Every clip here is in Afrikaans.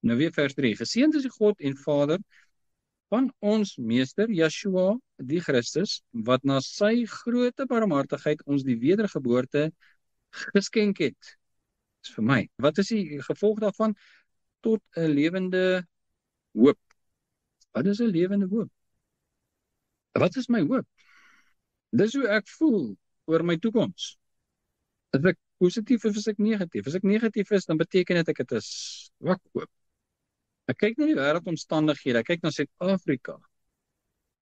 Nou weer vers 3. Geseënd is die God en Vader van ons meester, Yeshua, die Christus, wat na sy grote barmhartigheid ons die wedergeboorte geskenk het. Dis vir my. Wat is die gevolg daarvan? Tot 'n lewende hoop. Wat is 'n lewende hoop? Wat is my hoop? Dis hoe ek voel oor my toekoms. Is ek positief of is ek negatief? As ek negatief is, dan beteken dit ek het 'n swak hoop. Ek kyk na die wêreldomstandighede, ek kyk na Suid-Afrika.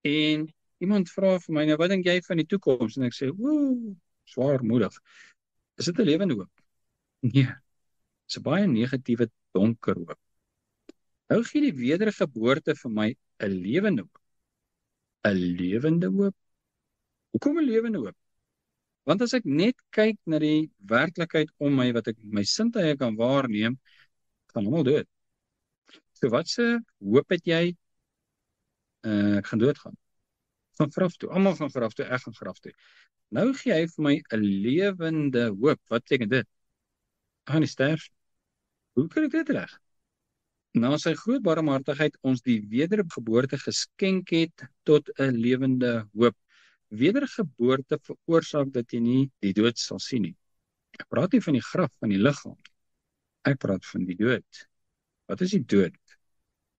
En iemand vra vir my, nou wat dink jy van die toekoms? En ek sê, swaarmoedig. Is dit 'n lewende hoop? Nee. Dis 'n baie negatiewe, donker hoop. Nou gee die wedergeboorte vir my 'n lewende hoop. 'n Lewende hoop? Hoekom 'n lewende hoop? Want as ek net kyk na die werklikheid om my, wat ek my sintuie kan waarneem, gaan almal dood. So wat se hoop het jy? Ek gaan doodgaan. Van graf toe. Almal gaan graf toe, ek gaan graf toe. Nou gee hy vir my 'n lewende hoop. Wat beteken dit? Ek gaan nie sterf. Hoe kan ek dit reg? Na sy groot barmhartigheid ons die wedergeboorte geskenk het tot 'n lewende hoop. Wedergeboorte veroorsaak dat jy nie die dood sal sien nie. Ek praat nie van die graf, van die liggaam. Ek praat van die dood. Wat is die dood?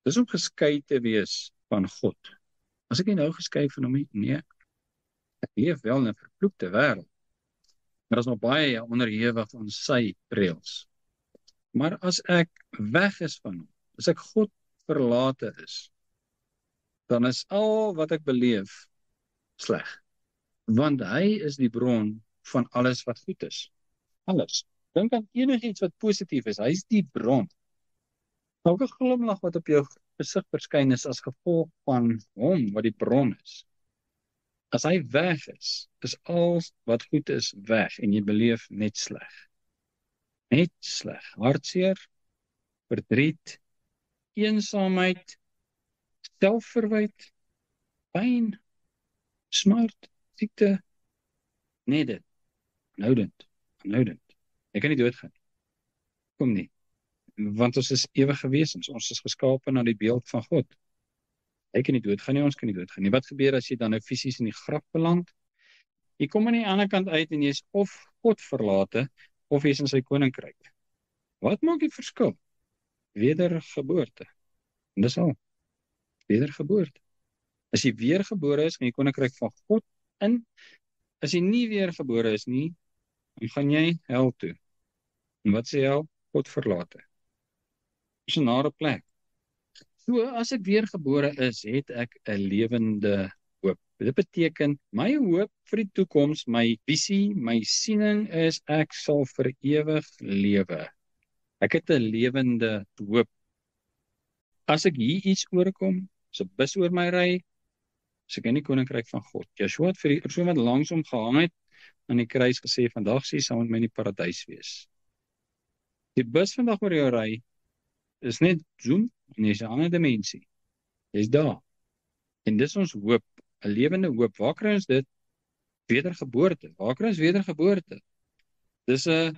Dis om geskei te wees van God. As ek nie nou geskei van hom nie, nee. Ek leef wel in 'n vervloekte wêreld. Maar is nog baie onderhewig aan sy reëls. Maar as ek weg is van hom, as ek God verlate is, dan is al wat ek beleef sleg. Want hy is die bron van alles wat goed is. Alles. Dink aan enigiets wat positief is. Hy is die bron. Elke glimlag wat op jou gesig verskyn is as gevolg van hom wat die bron is. As hy weg is al wat goed is weg en jy beleef net sleg. Net sleg. Hartseer, verdriet, eensaamheid, selfverwyt, pyn, smart, siekte, net dit. Aanhoudend. Jy kan nie doodgaan. Kom nie. Want ons is ewige wesens. Ons is geskape na die beeld van God. Jy kan nie doodgaan nie, ons kan nie doodgaan nie. Wat gebeur as jy dan nou fisies in die graf beland? Jy kom aan die ander kant uit en jy is of God verlate, of jy is in sy koninkryk. Wat maak die verskil? Wedergeboorte. En dis al. Wedergeboorte. As jy weergebore is, gaan jy koninkryk van God in. As jy nie weergebore is nie, dan gaan jy hel toe. En wat sê hel? God verlate. Dis 'n nare plek. So, as ek weergebore is, het ek 'n lewende hoop. Dit beteken, my hoop vir die toekoms, my visie, my siening is, ek sal vir ewig lewe. Ek het 'n lewende hoop. As ek hier iets oorkom, as 'n bus oor my ry, is ek in die koninkryk van God. Yeshua het vir die persoon wat langs hom gehang het, aan die kruis gesê, vandag sê jy saam met my in die paradys wees. Die bus vandag oor jou ry, is net zoom, en jy is 'n ander dimensie. Jy is daar. En dis ons hoop, 'n lewende hoop. Waar kry ons dit? Wedergeboorte. Waar kry ons wedergeboorte? Dis 'n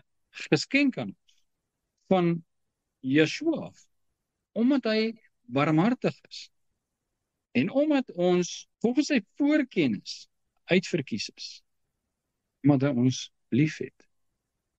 geskenk aan ons van Yeshua, omdat hy barmhartig is. En omdat ons volgens sy voorkennis uitverkies is. Omdat hy ons liefhet.